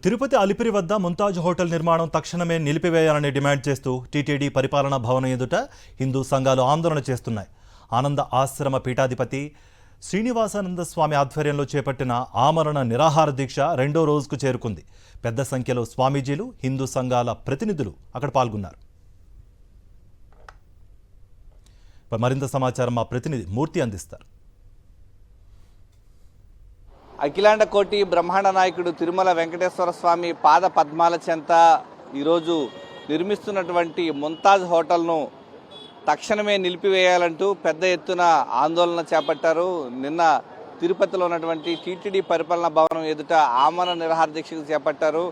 తిరుపతి అలిపిరి వద్ద ముంతాజ్ హోటల్ నిర్మాణం తక్షణమే నిలిపివేయాలని డిమాండ్ చేస్తూ టీటీడీ పరిపాలనా భవనం ఎదుట హిందూ సంఘాలు ఆందోళన చేస్తున్నాయి. ఆనంద ఆశ్రమ పీఠాధిపతి శ్రీనివాసానంద స్వామి ఆధ్వర్యంలో చేపట్టిన ఆమరణ నిరాహార దీక్ష రెండో రోజుకు చేరుకుంది. పెద్ద సంఖ్యలో స్వామీజీలు, హిందూ సంఘాల ప్రతినిధులు అక్కడ పాల్గొన్నారు. మరింత సమాచారం మా ప్రతినిధి మూర్తి అందిస్తారు. అఖిలాండ కోటి బ్రహ్మాండ నాయకుడు తిరుమల వెంకటేశ్వర స్వామి పాద పద్మాల చెంత ఈరోజు నిర్మిస్తున్నటువంటి ముంతాజ్ హోటల్ను తక్షణమే నిలిపివేయాలంటూ పెద్ద ఎత్తున ఆందోళన చేపట్టారు. నిన్న తిరుపతిలో ఉన్నటువంటి టీటీడీ పరిపాలనా భవనం ఎదుట ఆమరణ నిరాహార దీక్షకు చేపట్టారు.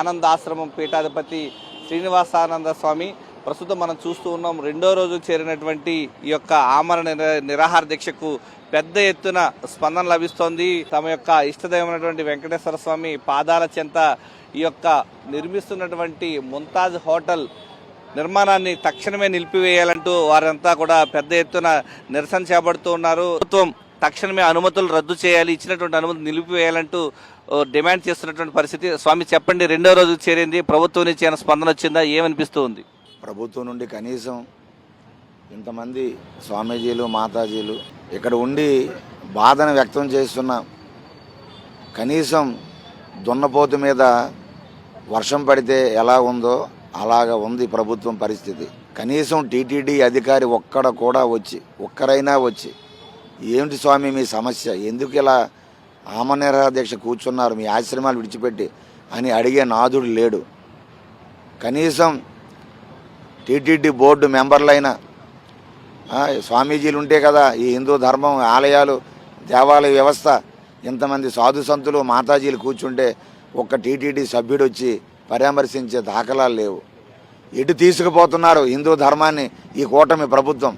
ఆనంద ఆశ్రమం పీఠాధిపతి శ్రీనివాసానంద స్వామి. ప్రస్తుతం మనం చూస్తూ ఉన్నాం, రెండో రోజు చేరినటువంటి ఈ యొక్క ఆమరణ నిరాహార దీక్షకు పెద్ద ఎత్తున స్పందన లభిస్తోంది. తమ యొక్క ఇష్టదైవమైనటువంటి వెంకటేశ్వర స్వామి పాదాల చెంత ఈ యొక్క నిర్మిస్తున్నటువంటి ముంతాజ్ హోటల్ నిర్మాణాన్ని తక్షణమే నిలిపివేయాలంటూ వారంతా కూడా పెద్ద ఎత్తున నిరసన చేపడుతూ ఉన్నారు. ప్రభుత్వం తక్షణమే అనుమతులు రద్దు చేయాలి, ఇచ్చినటువంటి అనుమతులు నిలిపివేయాలంటూ డిమాండ్ చేస్తున్నటువంటి పరిస్థితి. స్వామి చెప్పండి, రెండో రోజు చేరింది, ప్రభుత్వం నుంచి ఏమైనా స్పందన వచ్చిందా? ఏమనిపిస్తూ ఉంది? ప్రభుత్వం నుండి కనీసం ఇంతమంది స్వామీజీలు, మాతాజీలు ఇక్కడ ఉండి బాధను వ్యక్తం చేస్తున్న, కనీసం దున్నపోతు మీద వర్షం పడితే ఎలా ఉందో అలాగా ఉంది ప్రభుత్వం పరిస్థితి. కనీసం టీటీడీ అధికారి ఒక్కరైనా వచ్చి ఏమిటి స్వామి మీ సమస్య, ఎందుకు ఇలా ఆమరణ నిరాహార దీక్ష కూర్చున్నారు, మీ ఆశ్రమాలు విడిచిపెట్టి అని అడిగే నాథుడు లేడు. కనీసం టీటీడీ బోర్డు మెంబర్లైన స్వామీజీలు ఉంటే కదా ఈ హిందూ ధర్మం, ఆలయాలు, దేవాలయ వ్యవస్థ, ఇంతమంది సాధు సంతులు, మాతాజీలు కూర్చుంటే ఒక్క టీటీడీ సభ్యుడు వచ్చి పరామర్శించే దాఖలాలు లేవు. ఎటు తీసుకుపోతున్నారు హిందూ ధర్మాన్ని ఈ కూటమి ప్రభుత్వం?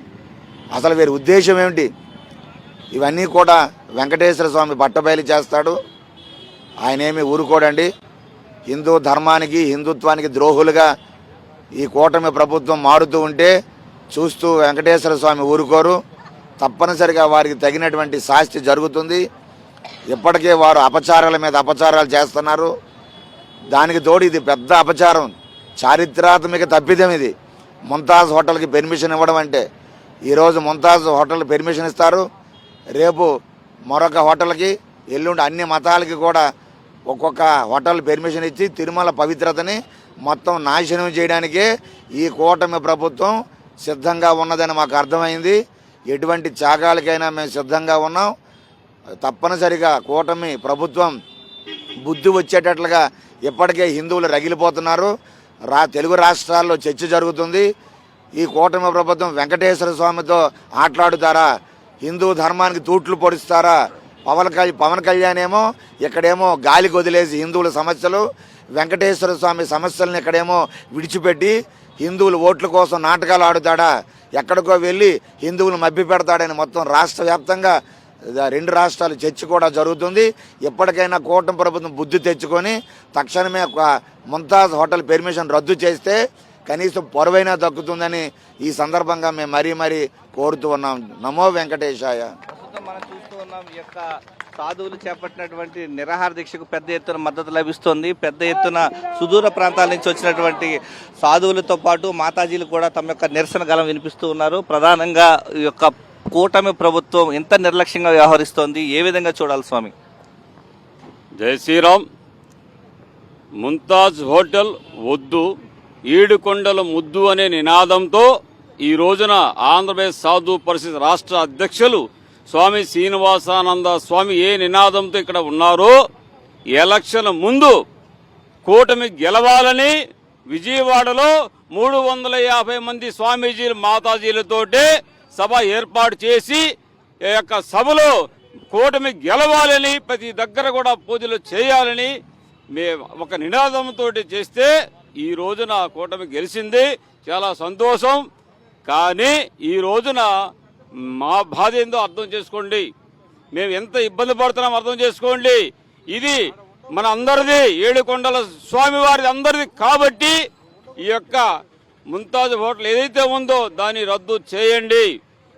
అసలు వీరి ఉద్దేశం ఏమిటి? ఇవన్నీ కూడా వెంకటేశ్వర స్వామి బట్టబయలు చేస్తాడు. ఆయనేమి ఊరుకోడండి. హిందూ ధర్మానికి, హిందుత్వానికి ద్రోహులుగా ఈ కూటమి ప్రభుత్వం మారుతూ ఉంటే చూస్తూ వెంకటేశ్వర స్వామి ఊరుకోరు. తప్పనిసరిగా వారికి తగినటువంటి శాస్తి జరుగుతుంది. ఇప్పటికే వారు అపచారాల మీద అపచారాలు చేస్తున్నారు. దానికి తోడు ఇది పెద్ద అపచారం, చారిత్రాత్మక తప్పిదం ఇది. ముంతాజ్ హోటల్కి పెర్మిషన్ ఇవ్వడం అంటే, ఈరోజు ముంతాజ్ హోటల్ పెర్మిషన్ ఇస్తారు, రేపు మరొక హోటల్కి, ఎల్లుండి అన్ని మతాలకి కూడా ఒక్కొక్క హోటల్ పెర్మిషన్ ఇచ్చి తిరుమల పవిత్రతని మొత్తం నాశనం చేయడానికే ఈ కూటమి ప్రభుత్వం సిద్ధంగా ఉన్నదని మాకు అర్థమైంది. ఎటువంటి త్యాగాలకైనా మేము సిద్ధంగా ఉన్నాం. తప్పనిసరిగా కూటమి ప్రభుత్వం బుద్ధి వచ్చేటట్లుగా ఇప్పటికే హిందువులు రగిలిపోతున్నారు. తెలుగు రాష్ట్రాల్లో చర్చ జరుగుతుంది. ఈ కూటమి ప్రభుత్వం వెంకటేశ్వర స్వామితో ఆటలాడుతారా, హిందూ ధర్మానికి తూట్లు పొడుస్తారా? పవన్ కళ్యాణ్ ఏమో ఇక్కడేమో గాలికి వదిలేసి హిందువుల సమస్యలు, వెంకటేశ్వర స్వామి సమస్యలను ఇక్కడేమో విడిచిపెట్టి హిందువులు ఓట్ల కోసం నాటకాలు ఆడుతాడా, ఎక్కడికో వెళ్ళి హిందువులు మభ్య పెడతాడని మొత్తం రాష్ట్ర వ్యాప్తంగా 2 రాష్ట్రాలు చర్చ కూడా జరుగుతుంది. ఎప్పటికైనా కూటమి ప్రభుత్వం బుద్ధి తెచ్చుకొని తక్షణమే ముంతాజ్ హోటల్ పెర్మిషన్ రద్దు చేస్తే కనీసం పొరవైనా దక్కుతుందని ఈ సందర్భంగా మేము మరీ కోరుతూ ఉన్నాం. నమో వెంకటేశాయ. మనం చూస్తూ ఉన్నాం, ఈ యొక్క సాధువులు చేపట్టినటువంటి నిరాహార దీక్షకు పెద్ద ఎత్తున మద్దతు లభిస్తోంది. పెద్ద ఎత్తున సుదూర ప్రాంతాల నుంచి వచ్చినటువంటి సాధువులతో పాటు మాతాజీలు కూడా తమ యొక్క నిరసన గలం వినిపిస్తూ ఉన్నారు. ప్రధానంగా ఈ యొక్క కూటమి ప్రభుత్వం ఎంత నిర్లక్ష్యంగా వ్యవహరిస్తోంది, ఏ విధంగా చూడాలి స్వామి? జై శ్రీరామ్. ముంతాజ్ హోటల్ వద్దు, ఈడుకొండల ముద్దు అనే నినాదంతో ఈ రోజున ఆంధ్రప్రదేశ్ సాధు పరిషత్ రాష్ట్ర అధ్యక్షులు స్వామి శ్రీనివాసానంద స్వామి ఏ నినాదంతో ఇక్కడ ఉన్నారో, ఎలక్షన్ ముందు కూటమి గెలవాలని విజయవాడలో 350 మంది స్వామీజీలు, మాతాజీలతోటే సభ ఏర్పాటు చేసి ఈ యొక్క సభలో కూటమి గెలవాలని, ప్రతి దగ్గర కూడా పూజలు చేయాలని ఒక నినాదంతో చేస్తే ఈ రోజున కూటమి గెలిచింది. చాలా సంతోషం. కానీ ఈ రోజున మా బాధ ఏందో అర్థం చేసుకోండి, మేము ఎంత ఇబ్బంది పడుతున్నాం అర్థం చేసుకోండి. ఇది మన అందరిది, ఏడుకొండల స్వామివారిది అందరిది. కాబట్టి ఈ యొక్క ముంతాజ్ హోటల్ ఏదైతే ఉందో దాన్ని రద్దు చేయండి.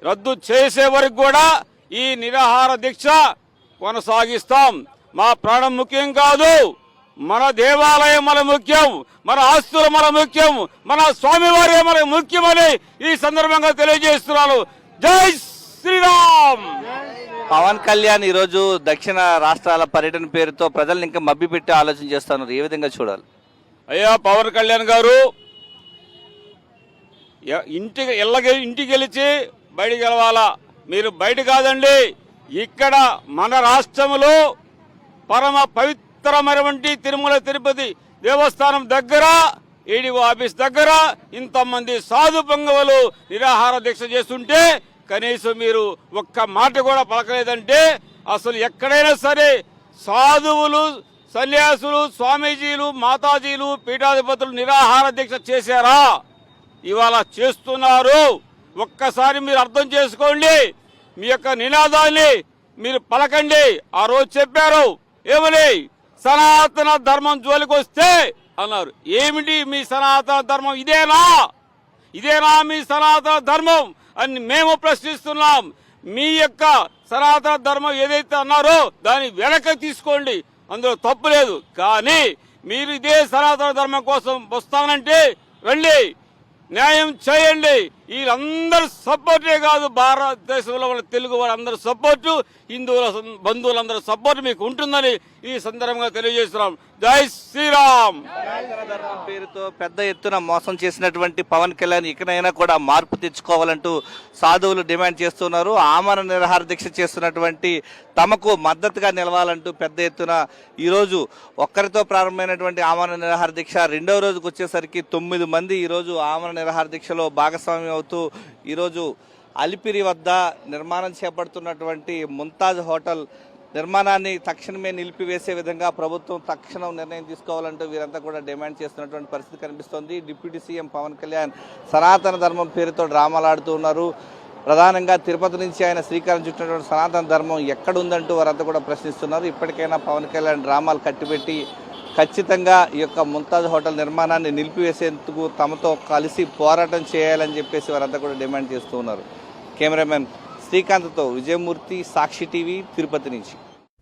రద్దు చేసే వరకు కూడా ఈ నిరాహార దీక్ష కొనసాగిస్తాం. మా ప్రాణం ముఖ్యం కాదు, మన దేవాలయం మన ముఖ్యం, మన ఆస్తులు మన ముఖ్యం, మన స్వామివారి మన ముఖ్యమని ఈ సందర్భంగా తెలియజేస్తున్నాను. జై శ్రీరామ్. పవన్ కళ్యాణ్ ఈరోజు దక్షిణ రాష్ట్రాల పర్యటన పేరుతో ప్రజల్ని ఇంకా మభ్యపెట్టే ఆలోచన చేస్తున్నారు. ఏ విధంగా చూడాలి? అయ్యా పవన్ కళ్యాణ్ గారు ఇంటికి గెలిచి బయటికి గెలవాలా. మీరు బయట కాదండి, ఇక్కడ మన రాష్ట్రంలో పరమ పవిత్రమైనటువంటి తిరుమల తిరుపతి దేవస్థానం దగ్గర ఏడీఓ ఆఫీస్ దగ్గర ఇంతమంది సాధు పొంగవులు నిరాహార దీక్ష చేస్తుంటే కనీసం మీరు ఒక్క మాట కూడా పలకలేదంటే అసలు ఎక్కడైనా సరే సాధువులు, సన్యాసులు, స్వామీజీలు, మాతాజీలు, పీఠాధిపతులు నిరాహార దీక్ష చేశారా? ఇవాళ చేస్తున్నారు. ఒక్కసారి మీరు అర్థం చేసుకోండి. మీ యొక్క నినాదాన్ని మీరు పలకండి. ఆ రోజు చెప్పారు ఏమని, సనాతన ధర్మం జోలికి వస్తే అన్నారు. ఏమిటి మీ సనాతన ధర్మం? ఇదేనా మీ సనాతన ధర్మం అని మేము ప్రశ్నిస్తున్నాం. మీ యొక్క సనాతన ధర్మం ఏదైతే అన్నారో దాన్ని వెనక్కి తీసుకోండి, అందులో తప్పు లేదు. కానీ మీరు ఇదే సనాతన ధర్మం కోసం వస్తానంటే రండి, న్యాయం చేయండి. వీళ్ళందరూ సపోర్టే కాదు, భారతదేశంలో ఉన్న తెలుగు వాళ్ళందరూ సపోర్టు, హిందువుల బంధువులందరూ సపోర్ట్ మీకు ఉంటుందని ఈ సందర్భంగా తెలియజేస్తున్నాం. జై శ్రీరామ్. ధర్మం పేరుతో పెద్ద ఎత్తున మోసం చేసినటువంటి పవన్ కళ్యాణ్ ఇకనైనా కూడా మార్పు తెచ్చుకోవాలంటూ సాధువులు డిమాండ్ చేస్తున్నారు. ఆమరణ నిరాహార దీక్ష చేస్తున్నటువంటి తమకు మద్దతుగా నిలవాలంటూ పెద్ద ఎత్తున ఈరోజు ఒక్కరితో ప్రారంభమైనటువంటి ఆమరణ నిరాహార దీక్ష రెండవ రోజుకు వచ్చేసరికి 9 మంది ఈరోజు ఆమరణ నిరాహార దీక్షలో భాగస్వామ్యం అవుతూ ఈరోజు అలిపిరి వద్ద నిర్మాణం చేపడుతున్నటువంటి ముంతాజ్ హోటల్ నిర్మాణాన్ని తక్షణమే నిలిపివేసే విధంగా ప్రభుత్వం తక్షణం నిర్ణయం తీసుకోవాలంటూ వీరంతా కూడా డిమాండ్ చేస్తున్నటువంటి పరిస్థితి కనిపిస్తోంది. డిప్యూటీ సీఎం పవన్ కళ్యాణ్ సనాతన ధర్మం పేరుతో డ్రామాలాడుతూ ఉన్నారు. ప్రధానంగా తిరుపతి నుంచి ఆయన శ్రీకారం చుట్టినటువంటి సనాతన ధర్మం ఎక్కడుందంటూ వారంతా కూడా ప్రశ్నిస్తున్నారు. ఇప్పటికైనా పవన్ కళ్యాణ్ డ్రామాలు కట్టిపెట్టి ఖచ్చితంగా ఈ యొక్క ముంతాజ్ హోటల్ నిర్మాణాన్ని నిలిపివేసేందుకు తమతో కలిసి పోరాటం చేయాలని చెప్పేసి వారంతా కూడా డిమాండ్ చేస్తూ ఉన్నారు. కెమెరామెన్ శ్రీకాంత్తో విజయమూర్తి, సాక్షి టీవీ, తిరుపతి నుంచి.